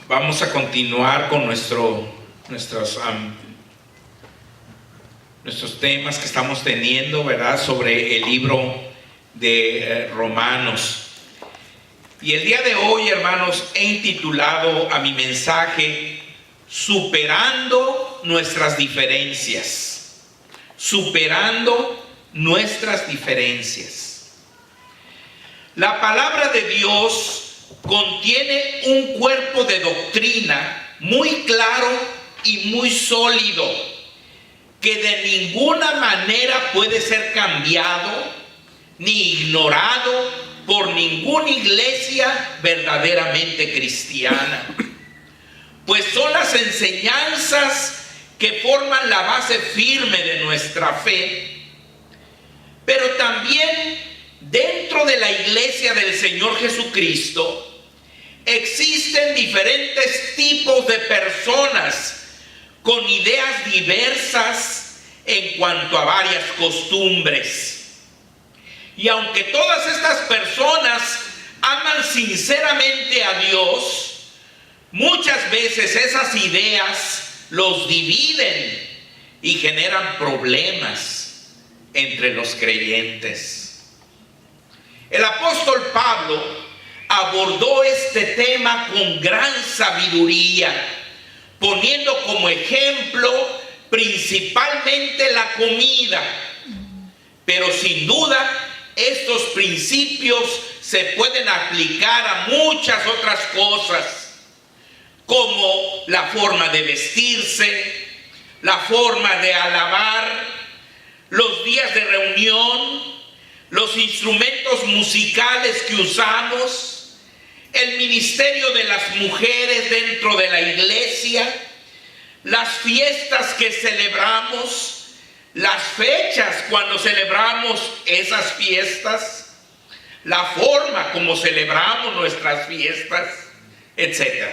vamos a continuar con nuestros temas que estamos teniendo, ¿verdad? Sobre el libro de Romanos. Y el día de hoy, hermanos, he intitulado a mi mensaje Superando nuestras diferencias. Superando nuestras diferencias. La palabra de Dios contiene un cuerpo de doctrina muy claro y muy sólido, que de ninguna manera puede ser cambiado ni ignorado por ninguna iglesia verdaderamente cristiana, pues son las enseñanzas que forman la base firme de nuestra fe. Pero también dentro de la iglesia del Señor Jesucristo existen diferentes tipos de personas con ideas diversas en cuanto a varias costumbres. Y aunque todas estas personas aman sinceramente a Dios, muchas veces esas ideas los dividen y generan problemas entre los creyentes. El apóstol Pablo abordó este tema con gran sabiduría, poniendo como ejemplo principalmente la comida. Pero sin duda, estos principios se pueden aplicar a muchas otras cosas, como la forma de vestirse, la forma de alabar, los días de reunión, los instrumentos musicales que usamos, el ministerio de las mujeres dentro de la iglesia, las fiestas que celebramos, las fechas cuando celebramos esas fiestas, la forma como celebramos nuestras fiestas, etc.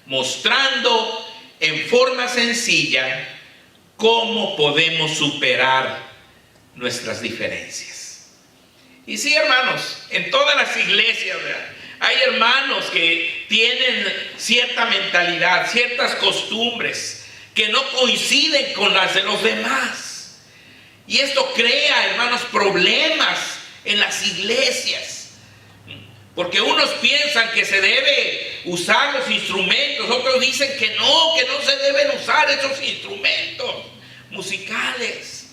Mostrando en forma sencilla cómo podemos superar nuestras diferencias. Y sí, hermanos, en todas las iglesias, ¿verdad?, hay hermanos que tienen cierta mentalidad, ciertas costumbres que no coinciden con las de los demás. Y esto crea, hermanos, problemas en las iglesias. Porque unos piensan que se debe usar los instrumentos, otros dicen que no se deben usar esos instrumentos musicales.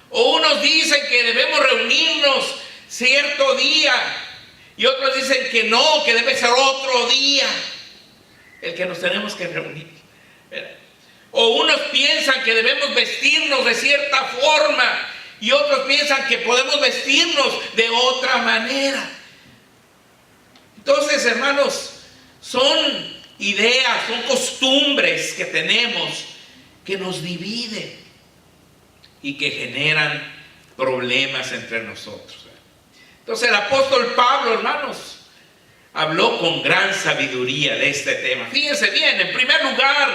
O unos dicen que debemos reunirnos cierto día y otros dicen que no, que debe ser otro día el que nos tenemos que reunir. O unos piensan que debemos vestirnos de cierta forma y otros piensan que podemos vestirnos de otra manera. Entonces, hermanos, son ideas, son costumbres que tenemos que nos dividen y que generan problemas entre nosotros. Entonces el apóstol Pablo, hermanos, habló con gran sabiduría de este tema. Fíjense bien, en primer lugar,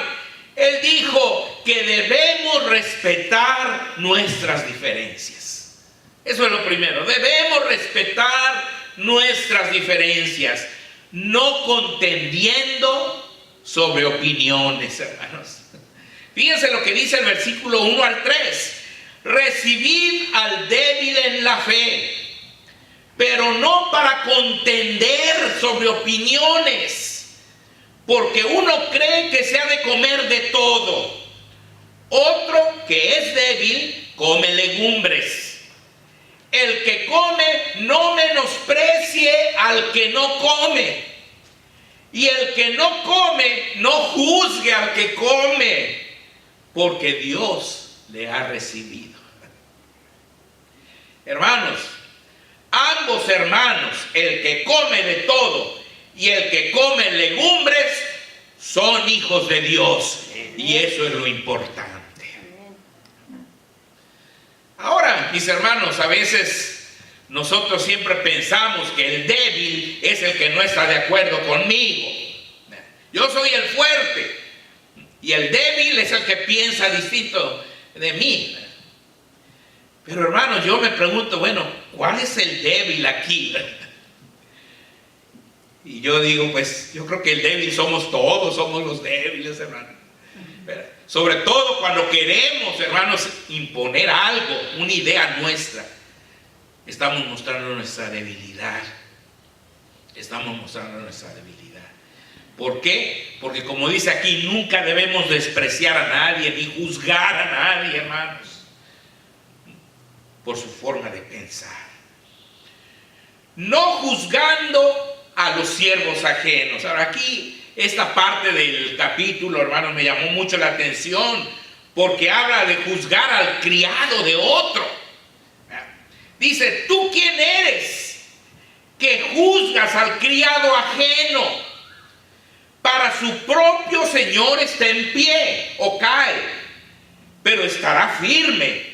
él dijo que debemos respetar nuestras diferencias. Eso es lo primero, debemos respetar nuestras diferencias, no contendiendo sobre opiniones, hermanos. Fíjense lo que dice el versículo 1 al 3. Recibid al débil en la fe, pero no para contender sobre opiniones, porque uno cree que se ha de comer de todo. Otro, que es débil, come legumbres. El que come no menosprecie al que no come, y el que no come no juzgue al que come, porque Dios le ha recibido. Hermanos, ambos hermanos, el que come de todo y el que come legumbres, son hijos de Dios, y eso es lo importante. Ahora, mis hermanos, a veces nosotros siempre pensamos que el débil es el que no está de acuerdo conmigo. Yo soy el fuerte y el débil es el que piensa distinto de mí. Pero hermanos, yo me pregunto, bueno, ¿cuál es el débil aquí? Y yo digo, pues yo creo que el débil somos todos, somos los débiles, hermano. Sobre todo cuando queremos, hermanos, imponer algo, una idea nuestra, estamos mostrando nuestra debilidad. Estamos mostrando nuestra debilidad. ¿Por qué? Porque como dice aquí, nunca debemos despreciar a nadie ni juzgar a nadie, hermanos, por su forma de pensar. No juzgando a los siervos ajenos. Ahora aquí, esta parte del capítulo, hermanos, me llamó mucho la atención, porque habla de juzgar al criado de otro. Dice, ¿tú quién eres que juzgas al criado ajeno? Para su propio Señor está en pie o cae, pero estará firme,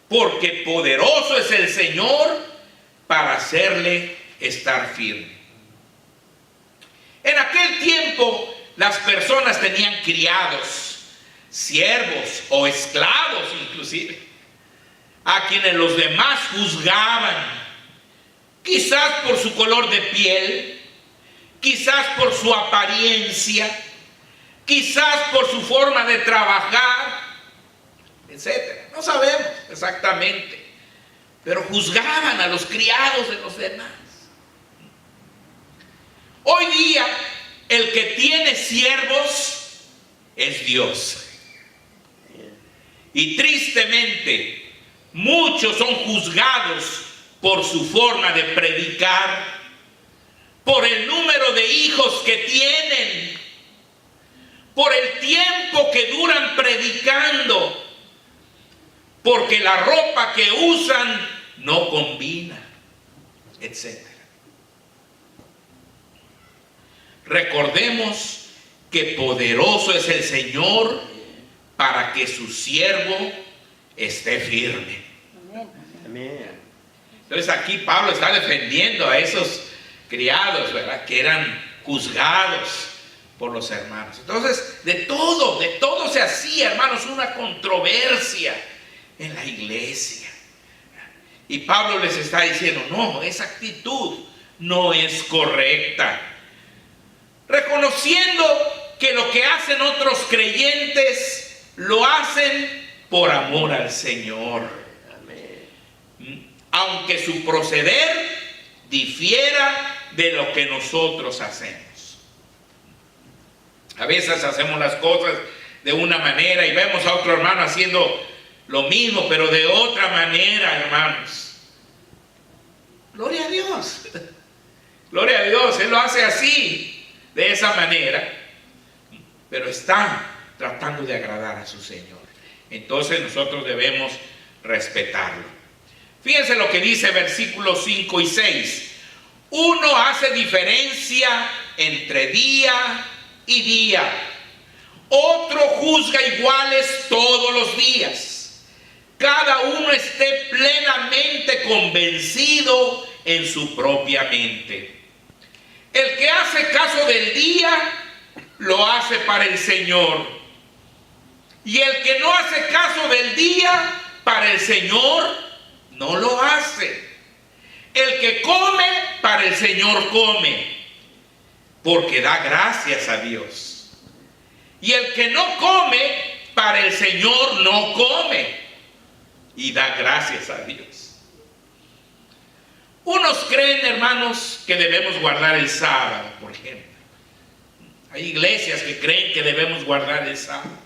porque poderoso es el Señor para hacerle estar firme. En aquel tiempo las personas tenían criados, siervos o esclavos inclusive, a quienes los demás juzgaban, quizás por su color de piel, quizás por su apariencia, quizás por su forma de trabajar, etc. No sabemos exactamente, pero juzgaban a los criados de los demás. Hoy día, el que tiene siervos es Dios. Y tristemente, muchos son juzgados por su forma de predicar, por el número de hijos que tienen, por el tiempo que duran predicando, porque la ropa que usan no combina, etc. Recordemos que poderoso es el Señor para que su siervo esté firme. Amén. Entonces aquí Pablo está defendiendo a esos criados, ¿verdad?, que eran juzgados por los hermanos. Entonces, de todo se hacía, hermanos, una controversia en la iglesia. Y Pablo les está diciendo, no, esa actitud no es correcta. Reconociendo que lo que hacen otros creyentes lo hacen por amor al Señor. Aunque su proceder difiera de lo que nosotros hacemos. A veces hacemos las cosas de una manera y vemos a otro hermano haciendo lo mismo, pero de otra manera, hermanos. Gloria a Dios. Gloria a Dios, Él lo hace así, de esa manera, pero está tratando de agradar a su Señor. Entonces nosotros debemos respetarlo. Fíjense lo que dice versículos 5 y 6. Uno hace diferencia entre día y día. Otro juzga iguales todos los días. Cada uno esté plenamente convencido en su propia mente. El que hace caso del día, lo hace para el Señor. Y el que no hace caso del día, para el Señor, no lo hace. El que come, para el Señor come, porque da gracias a Dios. Y el que no come, para el Señor no come, y da gracias a Dios. Unos creen, hermanos, que debemos guardar el sábado, por ejemplo. Hay iglesias que creen que debemos guardar el sábado.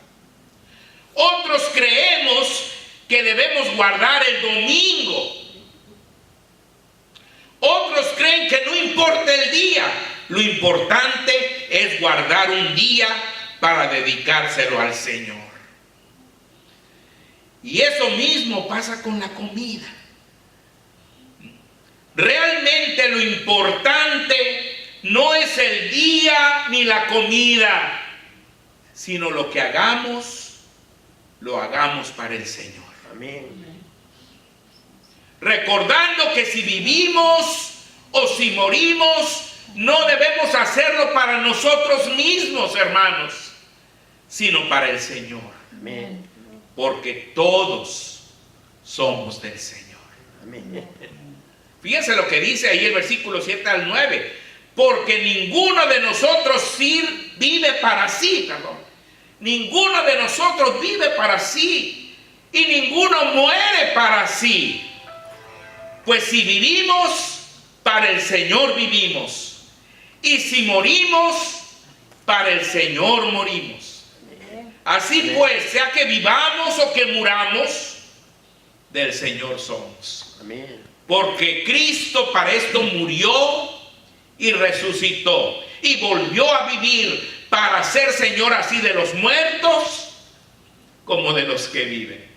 Otros creemos que debemos guardar el domingo. Otros creen que no importa el día, lo importante es guardar un día para dedicárselo al Señor. Y eso mismo pasa con la comida. Realmente lo importante no es el día ni la comida, sino lo que hagamos, lo hagamos para el Señor. Amén. Recordando que si vivimos o si morimos, no debemos hacerlo para nosotros mismos, hermanos, sino para el Señor. Amén. Porque todos somos del Señor. Amén. Fíjense lo que dice ahí el versículo 7 al 9. porque ninguno de nosotros vive para sí, perdón. Ninguno de nosotros vive para sí y ninguno muere para sí. Pues si vivimos, para el Señor vivimos. Y si morimos, para el Señor morimos. Así pues, sea que vivamos o que muramos, del Señor somos. Amén. Porque Cristo para esto murió y resucitó y volvió a vivir para ser Señor así de los muertos como de los que viven.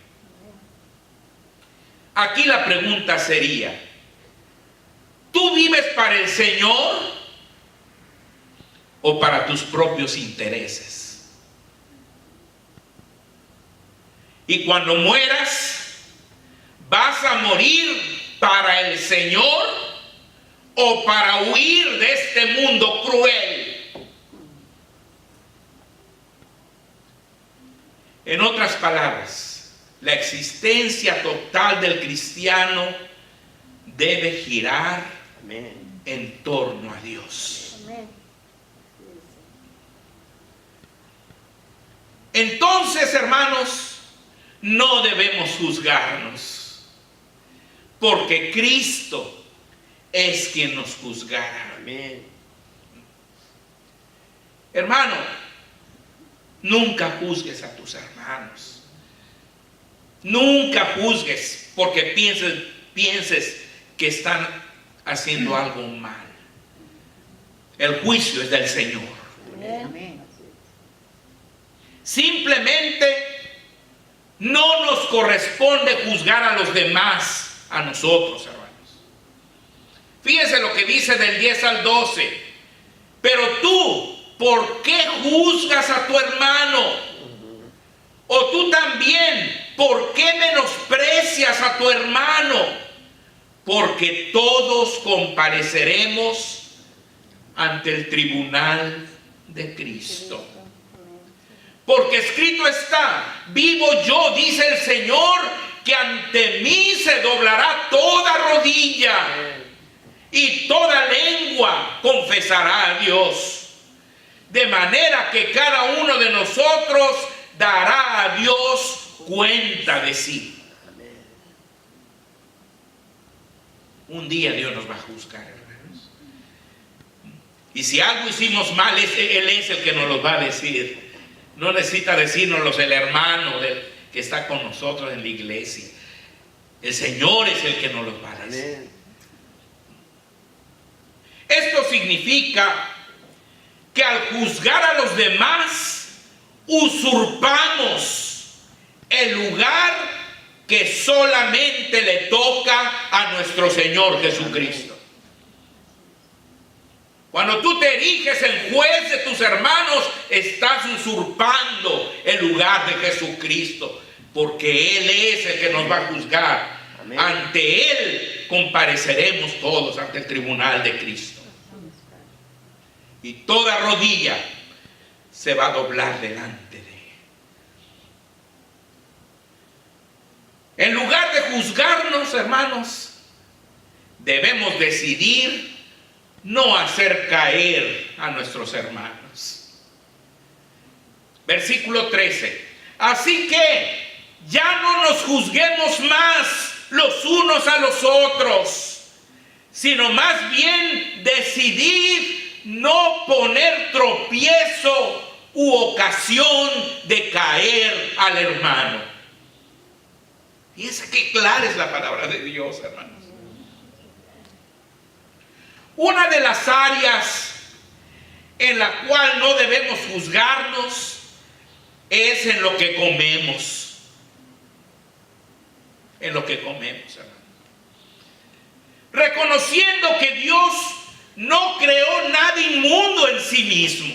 Aquí la pregunta sería, ¿tú vives para el Señor o para tus propios intereses? Y cuando mueras, ¿vas a morir para el Señor o para huir de este mundo cruel? En otras palabras, la existencia total del cristiano debe girar Amén. en torno a Dios. Entonces, hermanos, no debemos juzgarnos, porque Cristo es quien nos juzgará. Amén. Hermano, nunca juzgues a tus hermanos. Nunca juzgues porque pienses que están haciendo algo mal. El juicio es del Señor. Amén. Simplemente no nos corresponde juzgar a los demás, a nosotros, hermanos. Fíjense lo que dice del 10 al 12. Pero tú, ¿por qué juzgas a tu hermano? O tú también, ¿por qué menosprecias a tu hermano? Porque todos compareceremos ante el tribunal de Cristo. Porque escrito está, vivo yo, dice el Señor, que ante mí se doblará toda rodilla y toda lengua confesará a Dios. De manera que cada uno de nosotros dará a Dios cuenta de sí. Un día Dios nos va a juzgar, hermanos. Y si algo hicimos mal, Él es el que nos lo va a decir. No necesita decírnoslo el hermano que está con nosotros en la iglesia. El Señor es el que nos lo va a decir. Amén. Esto significa que al juzgar a los demás, usurpamos el lugar que solamente le toca a nuestro Señor Jesucristo. Cuando tú te eriges en juez de tus hermanos, estás usurpando el lugar de Jesucristo, porque Él es el que nos va a juzgar. Amén. Ante Él compareceremos todos ante el tribunal de Cristo. Y toda rodilla se va a doblar delante de Él. En lugar de juzgarnos, hermanos, debemos decidir no hacer caer a nuestros hermanos. Versículo 13. Así que ya no nos juzguemos más los unos a los otros, sino más bien decidid no poner tropiezo u ocasión de caer al hermano. Fíjense qué clara es la palabra de Dios, hermanos. Una de las áreas en la cual no debemos juzgarnos es en lo que comemos. En lo que comemos, hermano. Reconociendo que Dios no creó nada inmundo en sí mismo.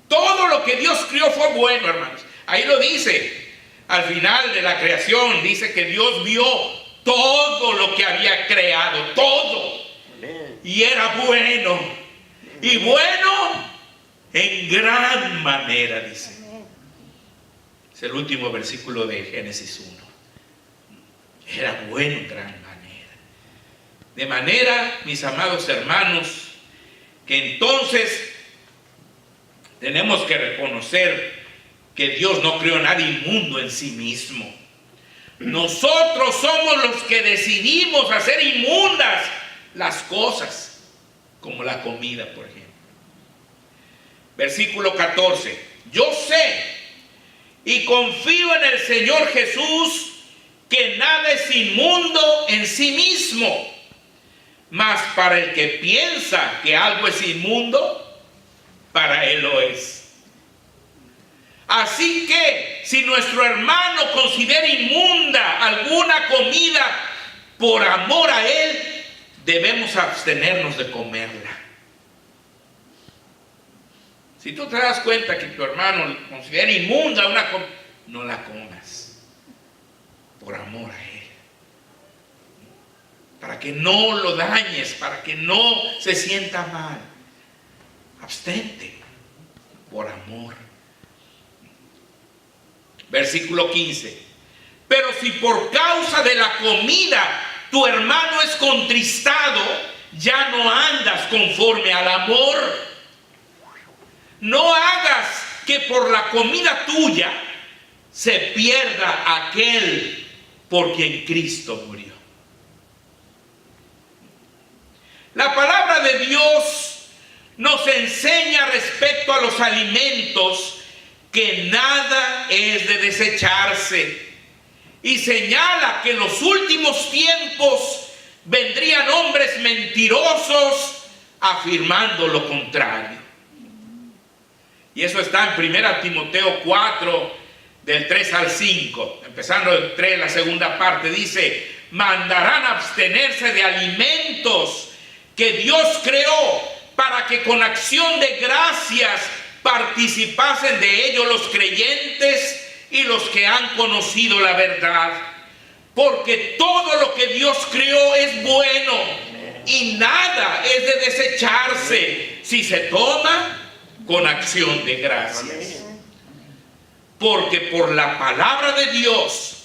Todo lo que Dios creó fue bueno, hermanos. Ahí lo dice. Al final de la creación dice que Dios vio todo lo que había creado. Todo. Amén. Y era bueno. Y bueno en gran manera, dice. Es el último versículo de Génesis 1. Era bueno en gran manera. De manera, mis amados hermanos, que entonces tenemos que reconocer que Dios no creó nada inmundo en sí mismo. Nosotros somos los que decidimos hacer inmundas las cosas, como la comida, por ejemplo. Versículo 14. Yo sé y confío en el Señor Jesús que nada es inmundo en sí mismo, mas para el que piensa que algo es inmundo, para él lo es. Así que si nuestro hermano considera inmunda alguna comida, por amor a él, debemos abstenernos de comerla. Si tú te das cuenta que tu hermano considera inmunda una comida, no la comas, por amor a él. Para que no lo dañes, para que no se sienta mal. Abstente, por amor. Versículo 15. Pero si por causa de la comida tu hermano es contristado, ya no andas conforme al amor. No hagas que por la comida tuya se pierda aquel por quien Cristo murió. La palabra de Dios nos enseña respecto a los alimentos que nada es de desecharse, y señala que en los últimos tiempos vendrían hombres mentirosos afirmando lo contrario. Y eso está en 1 Timoteo 4, del 3 al 5. Empezando el 3, la segunda parte, dice: mandarán abstenerse de alimentos que Dios creó para que con acción de gracias participasen de ello los creyentes y los que han conocido la verdad. Porque todo lo que Dios creó es bueno y nada es de desecharse si se toma con acción de gracias. Porque por la palabra de Dios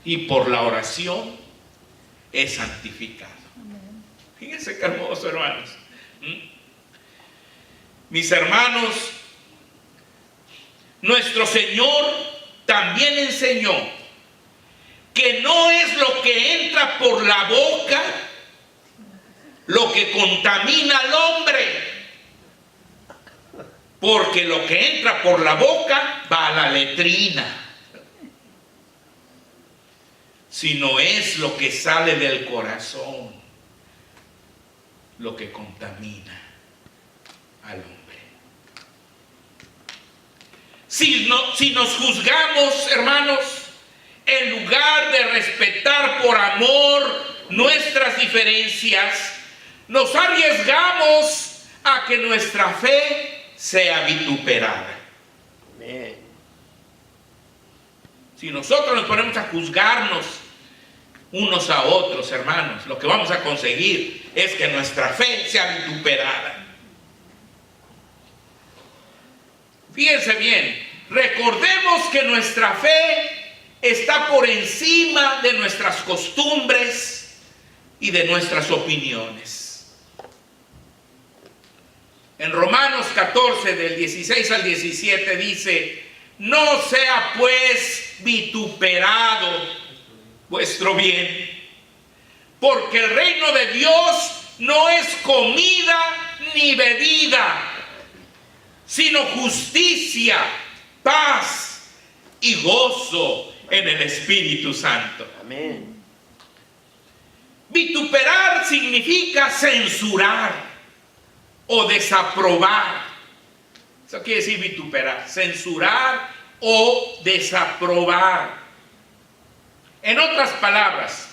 y por la oración es santificado. Fíjense qué hermoso, hermanos. Mis hermanos, nuestro Señor también enseñó que no es lo que entra por la boca lo que contamina al hombre, porque lo que entra por la boca va a la letrina, sino es lo que sale del corazón lo que contamina al hombre. Si nos juzgamos, hermanos, en lugar de respetar por amor nuestras diferencias, nos arriesgamos a que nuestra fe sea vituperada. Amén. Si nosotros nos ponemos a juzgarnos unos a otros, hermanos, lo que vamos a conseguir es que nuestra fe sea vituperada. Fíjense bien, recordemos que nuestra fe está por encima de nuestras costumbres y de nuestras opiniones. En Romanos 14, del 16 al 17 dice: no sea pues vituperado vuestro bien, porque el reino de Dios no es comida ni bebida, sino justicia, paz y gozo en el Espíritu Santo. Amén. Vituperar significa censurar o desaprobar. Eso quiere decir vituperar, censurar o desaprobar. En otras palabras,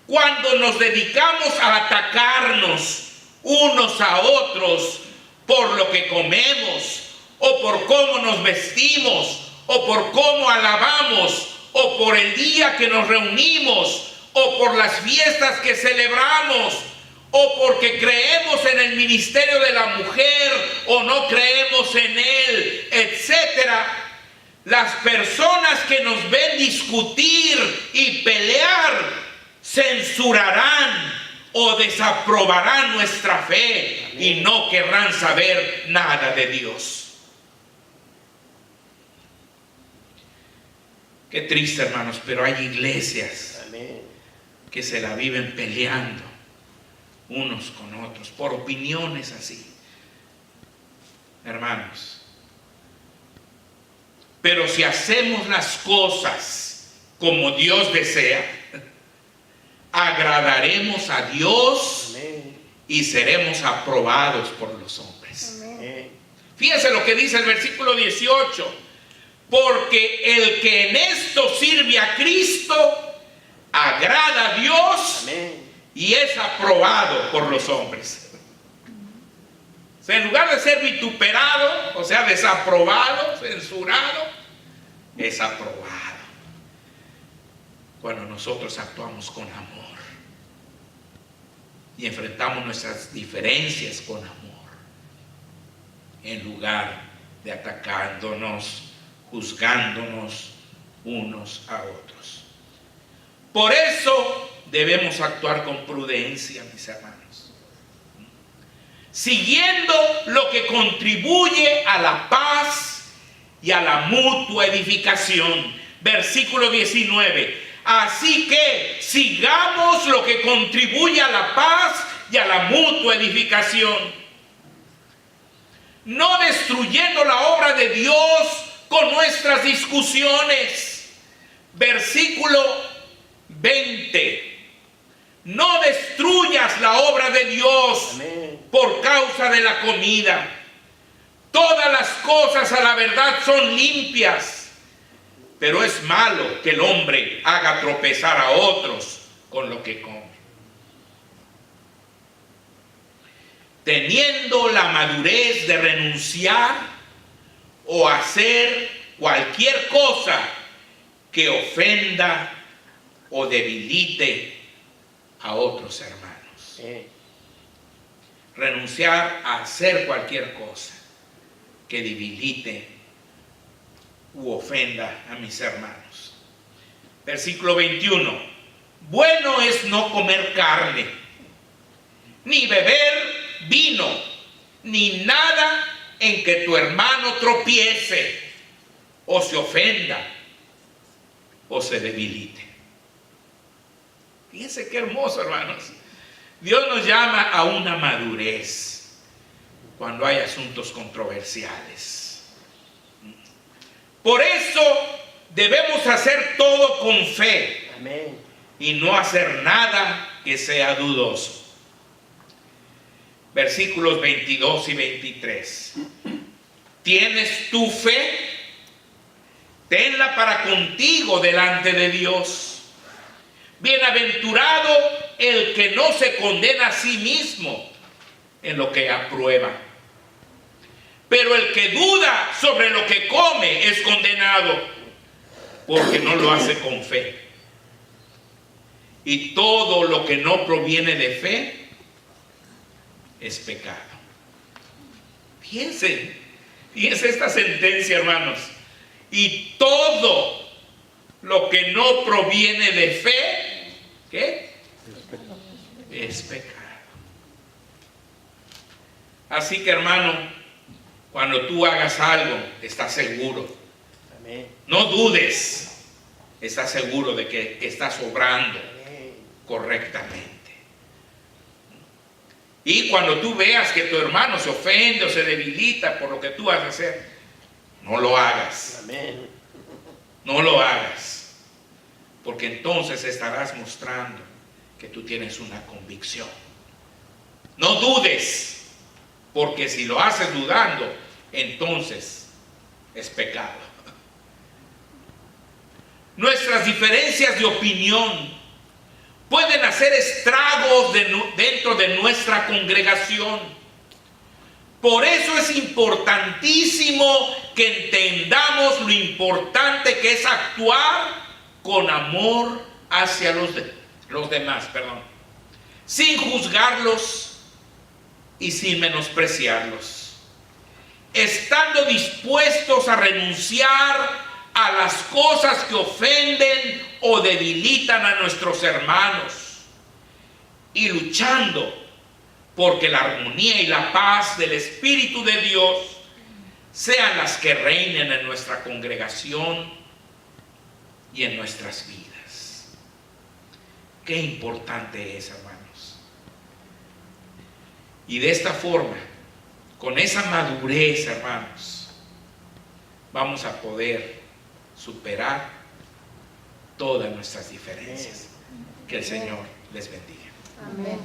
cuando nos dedicamos a atacarnos unos a otros por lo que comemos, o por cómo nos vestimos, o por cómo alabamos, o por el día que nos reunimos, o por las fiestas que celebramos, o porque creemos en el ministerio de la mujer o no creemos en él, etcétera. Las personas que nos ven discutir y pelear censurarán o desaprobarán nuestra fe y no querrán saber nada de Dios. Qué triste, hermanos, pero hay iglesias que se la viven peleando unos con otros por opiniones así, hermanos. Pero si hacemos las cosas como Dios desea, agradaremos a Dios y seremos aprobados por los hombres. Fíjense lo que dice el versículo 18: porque el que en esto sirve a Cristo agrada a Dios y es aprobado por los hombres. O sea, en lugar de ser vituperado, o sea, desaprobado, censurado, es aprobado cuando nosotros actuamos con amor y enfrentamos nuestras diferencias con amor, en lugar de atacándonos, juzgándonos unos a otros. Por eso debemos actuar con prudencia, mis hermanos, siguiendo lo que contribuye a la paz y a la mutua edificación. Versículo 19: así que sigamos lo que contribuye a la paz y a la mutua edificación, no destruyendo la obra de Dios con nuestras discusiones. Versículo 20: no destruyas la obra de Dios por causa de la comida. Todas las cosas a la verdad son limpias, pero es malo que el hombre haga tropezar a otros con lo que come. Teniendo la madurez de renunciar o hacer cualquier cosa que ofenda o debilite a otros hermanos. Renunciar a hacer cualquier cosa que debilite u ofenda a mis hermanos. Versículo 21: bueno es no comer carne, ni beber vino, ni nada en que tu hermano tropiece, o se ofenda, o se debilite. Fíjense qué hermoso, hermanos. Dios nos llama a una madurez cuando hay asuntos controversiales. Por eso debemos hacer todo con fe. Amén. Y no hacer nada que sea dudoso. Versículos 22 y 23. ¿Tienes tu fe? Tenla para contigo delante de Dios. Bienaventurado el que no se condena a sí mismo en lo que aprueba. Pero el que duda sobre lo que come es condenado, porque no lo hace con fe. Y todo lo que no proviene de fe es pecado. Fíjense esta sentencia, hermanos. Y todo lo que no proviene de fe, ¿qué? Es pecado. Así que, hermano, cuando tú hagas algo, estás seguro. Amén. No dudes. Estás seguro de que estás obrando correctamente. Y cuando tú veas que tu hermano se ofende o se debilita por lo que tú vas a hacer, no lo hagas. Amén. No lo hagas. Porque entonces estarás mostrando que tú tienes una convicción. No dudes, porque si lo haces dudando, entonces es pecado. Nuestras diferencias de opinión pueden hacer estragos dentro de nuestra congregación. Por eso es importantísimo que entendamos lo importante que es actuar con amor hacia los demás, sin juzgarlos y sin menospreciarlos, estando dispuestos a renunciar a las cosas que ofenden o debilitan a nuestros hermanos, y luchando porque la armonía y la paz del Espíritu de Dios sean las que reinen en nuestra congregación y en nuestras vidas. Qué importante es, hermanos. Y de esta forma, con esa madurez, hermanos, vamos a poder superar todas nuestras diferencias. Que el Señor les bendiga. Amén.